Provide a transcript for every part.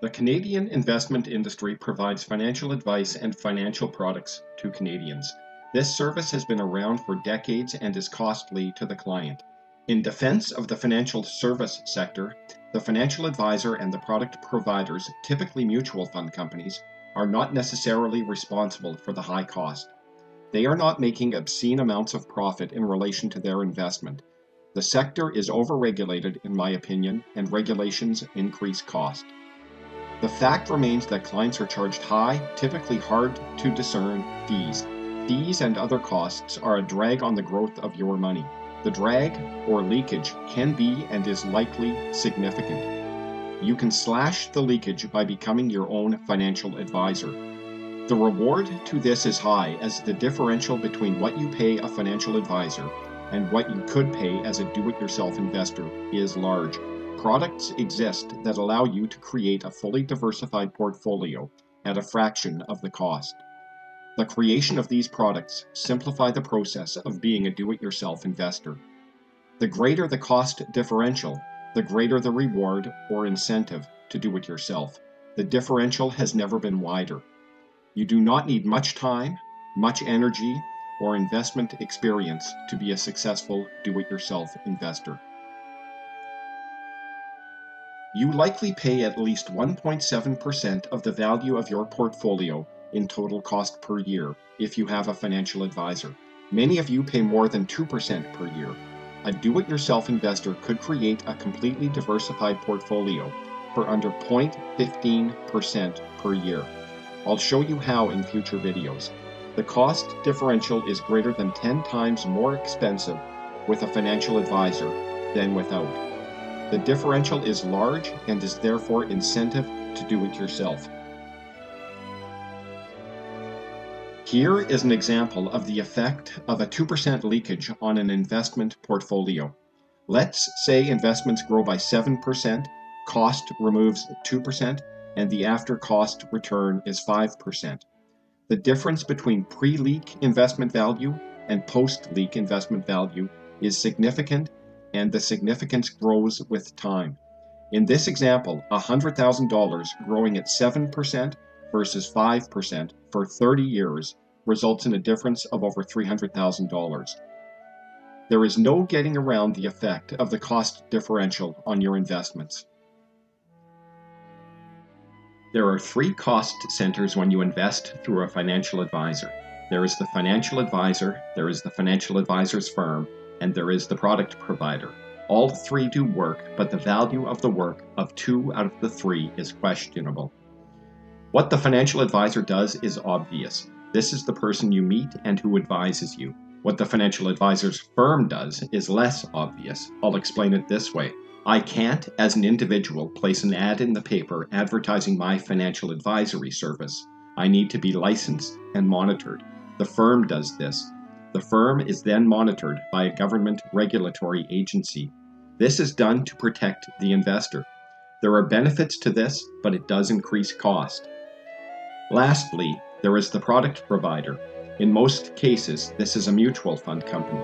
The Canadian investment industry provides financial advice and financial products to Canadians. This service has been around for decades and is costly to the client. In defense of the financial service sector, the financial advisor and the product providers, typically mutual fund companies, are not necessarily responsible for the high cost. They are not making obscene amounts of profit in relation to their investment. The sector is overregulated, in my opinion, and regulations increase cost. The fact remains that clients are charged high, typically hard to discern fees. Fees and other costs are a drag on the growth of your money. The drag, or leakage, can be and is likely significant. You can slash the leakage by becoming your own financial advisor. The reward to this is high, as the differential between what you pay a financial advisor and what you could pay as a do-it-yourself investor is large. Products exist that allow you to create a fully diversified portfolio at a fraction of the cost. The creation of these products simplify the process of being a do-it-yourself investor. The greater the cost differential, the greater the reward or incentive to do it yourself. The differential has never been wider. You do not need much time, much energy, or investment experience to be a successful do-it-yourself investor. You likely pay at least 1.7% of the value of your portfolio in total cost per year if you have a financial advisor. Many of you pay more than 2% per year. A do-it-yourself investor could create a completely diversified portfolio for under 0.15% per year. I'll show you how in future videos. The cost differential is greater than 10 times more expensive with a financial advisor than without. The differential is large and is therefore incentive to do it yourself. Here is an example of the effect of a 2% leakage on an investment portfolio. Let's say investments grow by 7%, cost removes 2%, and the after-cost return is 5%. The difference between pre-leak investment value and post-leak investment value is significant, and the significance grows with time. In this example, $100,000 growing at 7% versus 5% for 30 years results in a difference of over $300,000. There is no getting around the effect of the cost differential on your investments. There are three cost centers when you invest through a financial advisor. There is the financial advisor, there is the financial advisor's firm, and there is the product provider. All three do work, but the value of the work of 2 out of the 3 is questionable. What the financial advisor does is obvious. This is the person you meet and who advises you. What the financial advisor's firm does is less obvious. I'll explain it this way. I can't, as an individual, place an ad in the paper advertising my financial advisory service. I need to be licensed and monitored. The firm does this. The firm is then monitored by a government regulatory agency. This is done to protect the investor. There are benefits to this, but it does increase cost. Lastly, there is the product provider. In most cases, this is a mutual fund company.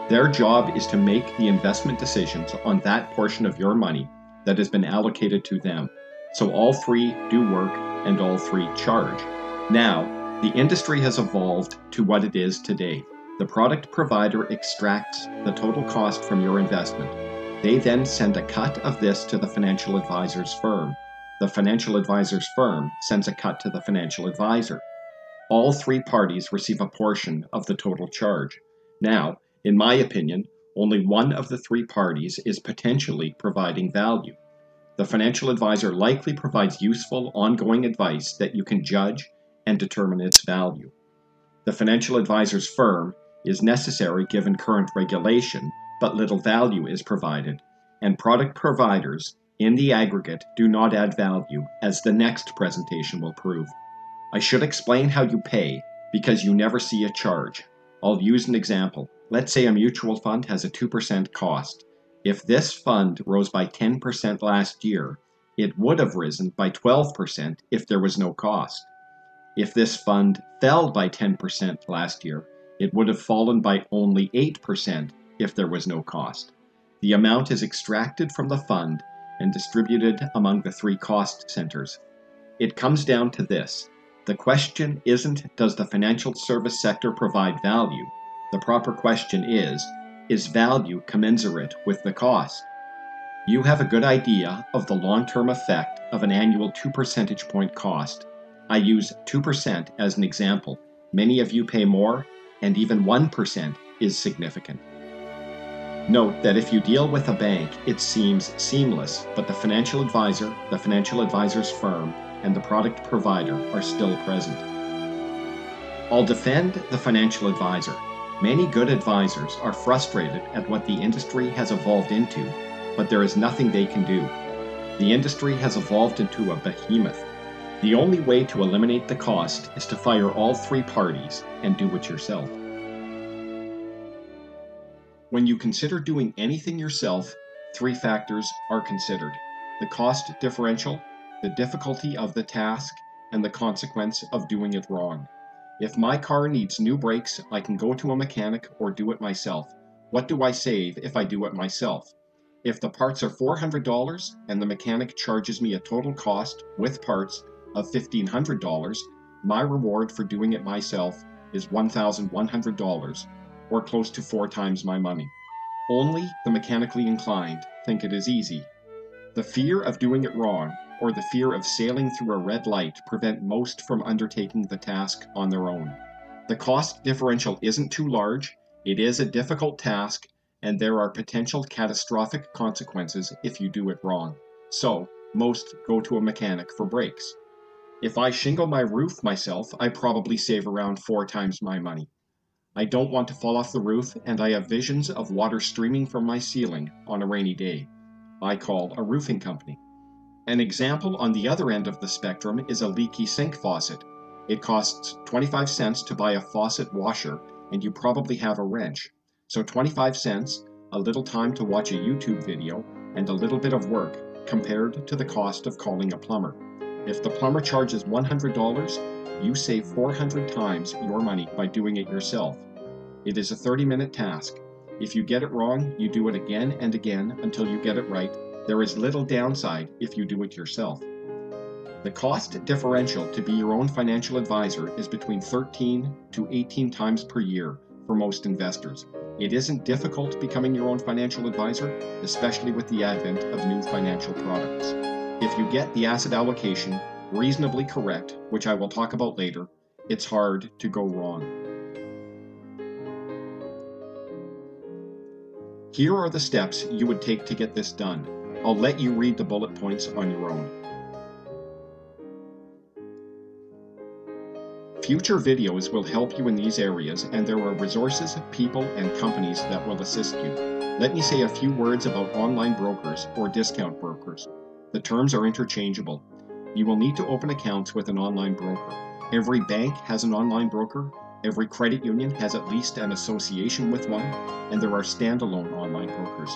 Their job is to make the investment decisions on that portion of your money that has been allocated to them. So all three do work and all three charge. Now, the industry has evolved to what it is today. The product provider extracts the total cost from your investment. They then send a cut of this to the financial advisor's firm. The financial advisor's firm sends a cut to the financial advisor. All three parties receive a portion of the total charge. Now, in my opinion, only one of the three parties is potentially providing value. The financial advisor likely provides useful, ongoing advice that you can judge and determine its value. The financial advisor's firm is necessary given current regulation, but little value is provided, and product providers, in the aggregate, do not add value, as the next presentation will prove. I should explain how you pay, because you never see a charge. I'll use an example. Let's say a mutual fund has a 2% cost. If this fund rose by 10% last year, it would have risen by 12% if there was no cost. If this fund fell by 10% last year, it would have fallen by only 8% if there was no cost. The amount is extracted from the fund and distributed among the 3 cost centers. It comes down to this. The question isn't, does the financial service sector provide value? The proper question is value commensurate with the cost? You have a good idea of the long-term effect of an annual 2 percentage point cost. I use 2% as an example. Many of you pay more, and even 1% is significant. Note that if you deal with a bank, it seems seamless, but the financial advisor, the financial advisor's firm, and the product provider are still present. I'll defend the financial advisor. Many good advisors are frustrated at what the industry has evolved into, but there is nothing they can do. The industry has evolved into a behemoth. The only way to eliminate the cost is to fire all 3 parties and do it yourself. When you consider doing anything yourself, 3 factors are considered: the cost differential, the difficulty of the task, and the consequence of doing it wrong. If my car needs new brakes, I can go to a mechanic or do it myself. What do I save if I do it myself? If the parts are $400 and the mechanic charges me a total cost with parts of $1,500, my reward for doing it myself is $1,100, or close to 4 times my money. Only the mechanically inclined think it is easy. The fear of doing it wrong, or the fear of sailing through a red light, prevent most from undertaking the task on their own. The cost differential isn't too large, it is a difficult task, and there are potential catastrophic consequences if you do it wrong. So, most go to a mechanic for brakes. If I shingle my roof myself, I probably save around 4 times my money. I don't want to fall off the roof, and I have visions of water streaming from my ceiling on a rainy day. I call a roofing company. An example on the other end of the spectrum is a leaky sink faucet. It costs 25 cents to buy a faucet washer, and you probably have a wrench. So 25 cents, a little time to watch a YouTube video, and a little bit of work compared to the cost of calling a plumber. If the plumber charges $100, you save 400 times your money by doing it yourself. It is a 30-minute task. If you get it wrong, you do it again and again until you get it right. There is little downside if you do it yourself. The cost differential to be your own financial advisor is between 13 to 18 times per year for most investors. It isn't difficult becoming your own financial advisor, especially with the advent of new financial products. If you get the asset allocation reasonably correct, which I will talk about later, it's hard to go wrong. Here are the steps you would take to get this done. I'll let you read the bullet points on your own. Future videos will help you in these areas, and there are resources, people, and companies that will assist you. Let me say a few words about online brokers or discount brokers. The terms are interchangeable. You will need to open accounts with an online broker. Every bank has an online broker. Every credit union has at least an association with one, and there are standalone online brokers.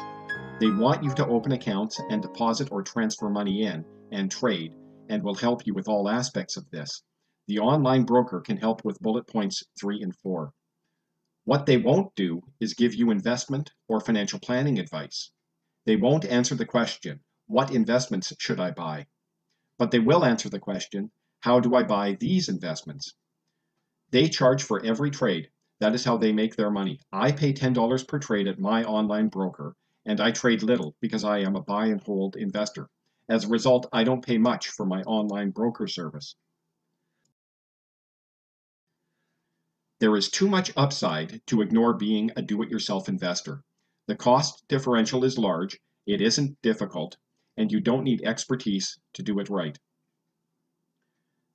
They want you to open accounts and deposit or transfer money in and trade, and will help you with all aspects of this. The online broker can help with bullet points 3 and 4. What they won't do is give you investment or financial planning advice. They won't answer the question, what investments should I buy? But they will answer the question, how do I buy these investments? They charge for every trade. That is how they make their money. I pay $10 per trade at my online broker, and I trade little because I am a buy and hold investor. As a result, I don't pay much for my online broker service. There is too much upside to ignore being a do-it-yourself investor. The cost differential is large, it isn't difficult, and you don't need expertise to do it right.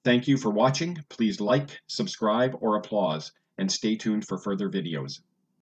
Thank you for watching. Please like, subscribe, or applause, and stay tuned for further videos.